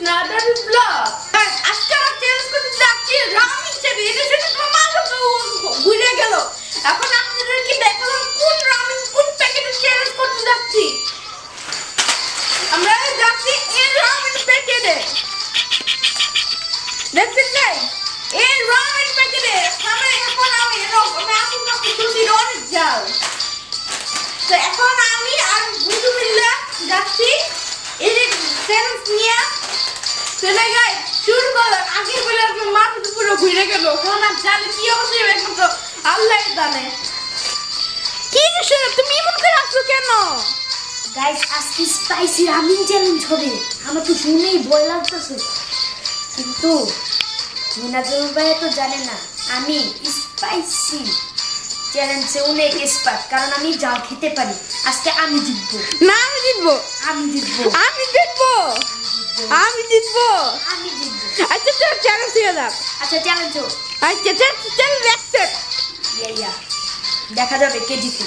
another vlog. Guys, আজকে আমরা challenge করতে যাচ্ছি রাউন্ড হিসেবে। এটা শুনে তোমার মাথা তো ঘুরে গেল। এখন আপনাদেরকে দেখালাম কোন রাউন্ড কোন প্যাকেটে চ্যালেঞ্জ করতে যাচ্ছি। আমরা যাচ্ছি এই রাউন্ড প্যাকেটে। দেখছেন গাইস, এই রাউন্ড প্যাকেটে আমরা এখন আমি আপনি যদি অনেক যাও। তো এখন আমি আর বুঝু মিল্লা যাচ্ছি এই চ্যালেঞ্জ নিয়ে। চলে গাইস শুরু করলাম। আগে বলে আপনার মাথা তো পুরো ঘুরে গেল। এখন আর জানি কি অবস্থা একমাত্র আল্লাহ জানে। কি শুনে তুমি এমন করে আসছো কেন? গাইস আজকে স্পাইসি রামেন চ্যালেঞ্জ হবে। আমার তো শুনেই ভয় লাগতেছে, কিন্তু মিনাজুল ভাই তো জানে না আমি স্পাইসি চ্যালেঞ্জে অনেক এক্সপার্ট, কারণ আমি জাল খেতে পারি। আজকে আমি জিতবো। না আমি জিতবো। আমি জিতবো। আমি জিতবো। আমি জিতবো। আমি জিতবো। আচ্ছা চল চ্যালেঞ্জ হয়ে যাক। আচ্ছা চ্যালেঞ্জ হোক। আচ্ছা চ্যালেঞ্জ অ্যাকসেপ্ট। ইয়া দেখা যাবে কে জিতে।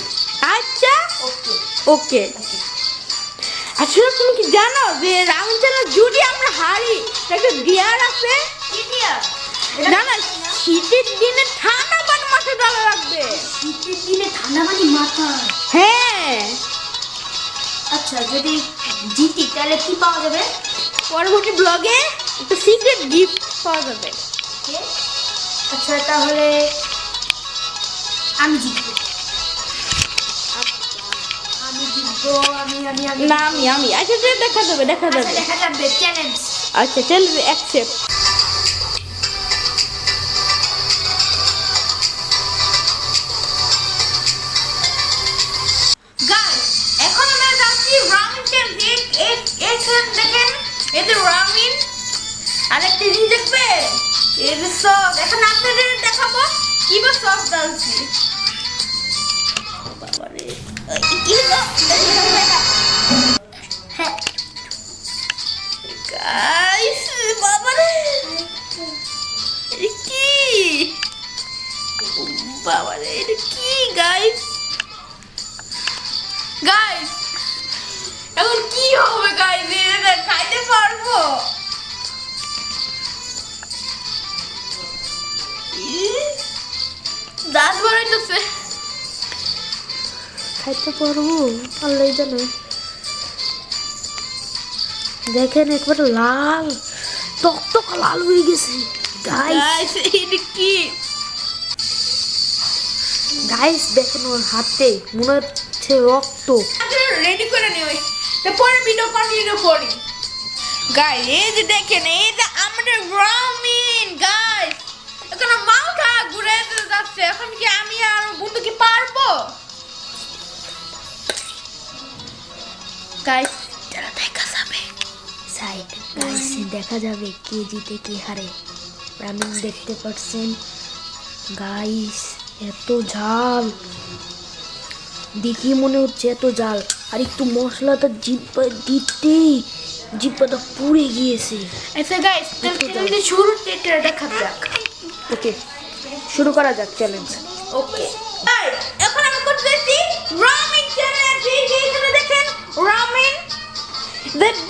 আচ্ছা ওকে ওকে। আসলে তুমি কি জানো যে রাউন্ড চ্যালেঞ্জ যদি আমরা হারি একটা গিয়ার আছে? কি দিয়া? না না, শীতের দিনে ঠান্ডা পানি মাথায় ডালা লাগবে। শীতের দিনে ঠান্ডা পানি মাথায়? হ্যাঁ। আচ্ছা যদি জিতি তাহলে কি পাওয়া যাবে? পরবর্তী ব্লগে একটা সিক্রেট গিফট পাওয়া যাবে। আচ্ছা তাহলে আমি জিতবো। আমি জিতবো। আমি না আমি আচ্ছা দেখা যাবে আচ্ছা দেখা যাবে। চ্যালেঞ্জ। আচ্ছা চ্যালেঞ্জ অ্যাকসেপ্ট। গাইস এখন আমরা যাচ্ছি রামেন চ্যালেঞ্জ। দেখেন এই যে রামেন আর একটা জিনিস দেখবেন এই যে সস। এখন আপনাদের দেখাবো কিভাবে সস ডালছি। বাবারে কি গাইস বাবারে এটা কি? বাবারে এটা কি গাইস? গাইস এখন কি হবে গাইস? এটা খাইতে পারবো? দাঁত বাড়াইতেছে। খাইতে পারবো আল্লাহ জানে। দেখেন একবার লাল টকটক লাল হয়ে গেছে গাইস। এটা কি? গাইস দেখেন ওর হাতে মনে হচ্ছে রক্ত। রেডি করে নিও, তারপরে ভিডিও কন্টিনিউ করি। গাইস এই যে দেখেন এই যে আমাদের রামেন গাইস এখন মাথা ঘুরে যাচ্ছে। এখন কি আমি আর বন্ধু কি পারবো? গাইস যারা দেখা যাবে সাইড গাইস দেখা যাবে কে জিতে কে হারে। রামেন দেখতে পাচ্ছেন গাইস এত ঝাল, দেখি মনে হচ্ছে এত ঝাল। আর একটু মশলাটা জিব্বা দিতেই জিব্বাটা পুড়ে গিয়েছে। আচ্ছা গাইস তাহলে শুরু থেকে দেখা যাক। ওকে শুরু করা যাক চ্যালেঞ্জ। ওকে গাইস এখন আমি করতে যাচ্ছি রামেন চ্যালেঞ্জ। এই যে এখানে দেখেন রামেন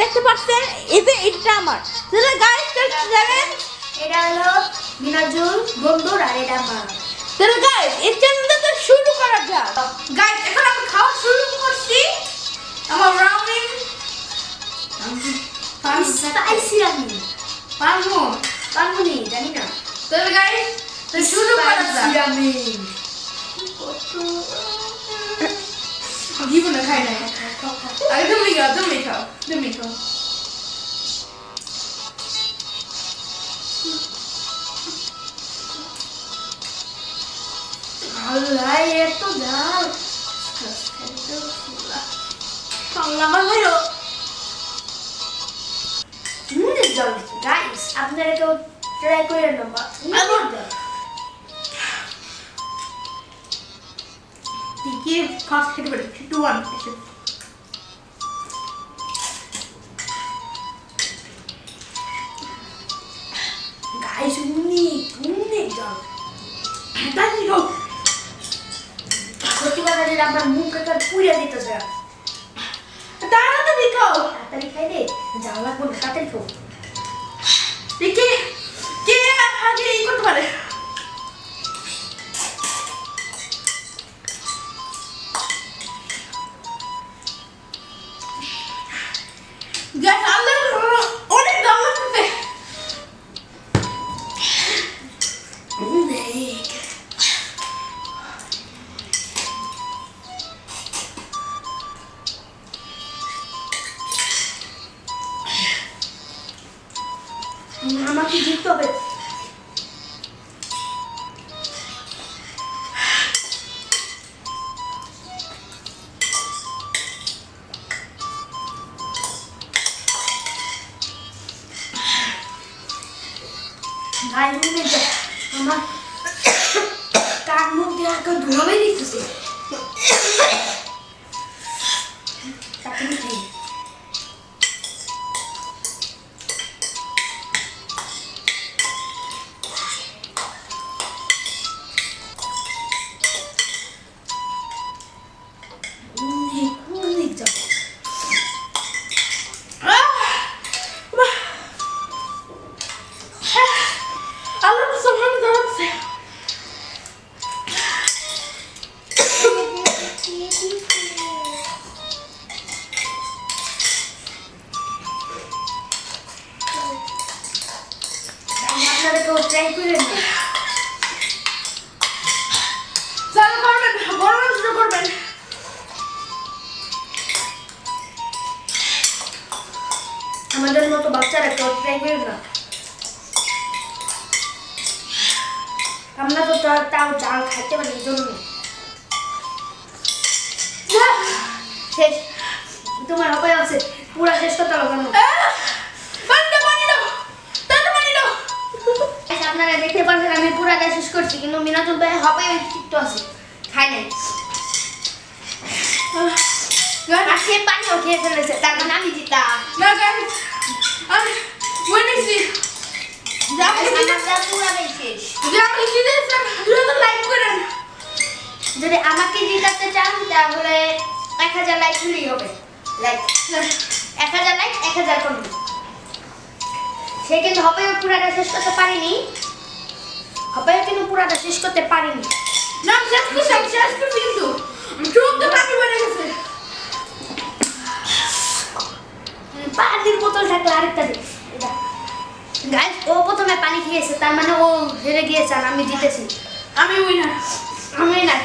দেখতে পাচ্ছেন এই যে এটা আমার। তাহলে গাইস চ্যালেঞ্জ এটা হলো মিনাজুল বন্ধুর আর এটা আমার। তাহলে গাইস এই চ্যালেঞ্জটা শুরু করা যাক। গাইস এখন আমি খাওয়া শুরু করছি। আমার রামেন স্পাইসি রামেন পারবো পারবো নি জানি না। তাহলে গাইস তো শুরু করা যাক। রামেন জীবনে খাই না। আগে তুমি খাও তুমি খাও। আল্লাহ এত ঝাল। গাইস আপনারা কেউ ট্রাই করে নেবা। কি ফার্স্ট খেতে পারি 2 1 গাইস অনেক ঝাল। তাই হোক সত্যি কথা যেটা আমার মুখ একটা পুড়ে দিতেছে। তাড়াতাড়ি খাও। তাড়াতাড়ি খাই রে, ঝাল লাগবে না, তাড়াতাড়ি খাও। আমাকে এই করতে পারে। গাইস আল্লাহ অনেক দাম লাগতেছে। আমাকে জিততে হবে। আমার কার মধ্যে একটা ধুলাবে দিতেছে। আল্লাহ সুবহানাহু ওয়া তাআলা আপনারা কেউ ট্রাই করেন না। চালু করবেন, বড় শুরু করবেন। আমাদের মতো বাচ্চারা কেউ ট্রাই করেন না। আমরা তো তাও জাল খাইতে পারি, এই জন্য শেষ। তোমার উপায় আছে পুরা শেষ করতে হবে কেন? আপনারা দেখতে পাচ্ছেন আমি পুরাটা শেষ করছি, কিন্তু মিনাতুল ভাই হবে একটু আছে খাই নাই। আর সে পানিও খেয়ে ফেলেছে, তার মানে আমি জিতা। না গাইস আমি ওয়েনেছি যদি আমাকে জিতাতে চান তাহলে 1000 লাইক হলেই হবে। Like 1000 like 1000 comment. সে কিন্তু হবে পুরাটা শেষ করতে পারিনি, হবে কিন্তু পুরাটা শেষ করতে পারিনি। না শেষ করছি কিন্তু চোখ তো পানি বেড়ে গেছে। পানির বোতল থাকলে আরেকটা দিই। গাইস ও প্রথমে পানি খেয়েছে, তার মানে ও হেরে গিয়েছে আর আমি জিতেছি। আমি উইনার। আমি না,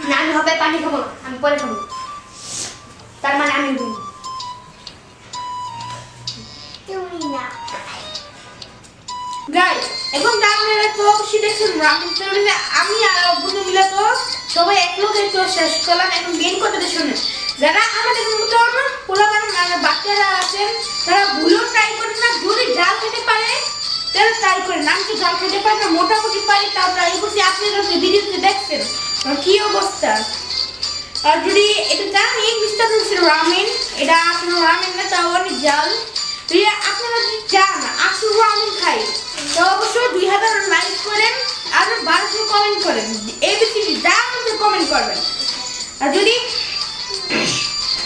না আমি হবে পানি খাবো না, আমি পরে খাবো, তার মানে আমি গাইস এখন আপনারা তো অবশ্যই দেখছেন রামিন চ্যানেলে আমি আর বন্ধু মিলে তো সবাই এক লোকে তো শেষ করলাম। এখন গেম করতে শুনুন, যারা আমাদের মতো পোলাপান মানে বাচ্চারা আছেন তারা ভুলেও ট্রাই করেন না। যদি জাল খেতে পারে তারা ট্রাই করেন। আমি তো জাল খেতে পারি না, মোটামুটি পারি, তাও ট্রাই করছি। আপনারা ভিডিওতে দেখছেন কি অবস্থা। আর যদি এটা জানেন এই মিস্টার রামিন, এটা আসলে রামিন না, তাও অনেক জাল। যদি আপনারা যদি চান আসল রামিন খাই তো অবশ্যই 2000 লাইক করেন আর 1200 কমেন্ট করেন। এবিসিডি যা মধ্যে কমেন্ট করবেন। আর যদি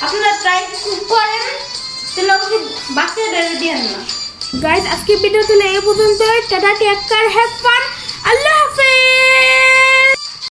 আপনারা ট্রাই করেন তাহলে অবশ্যই বাচ্চাদের দিয়েন না। গাইস আজকে ভিডিও তাহলে এই পর্যন্ত। Tata, take care, have fun, আল্লাহ হাফেজ।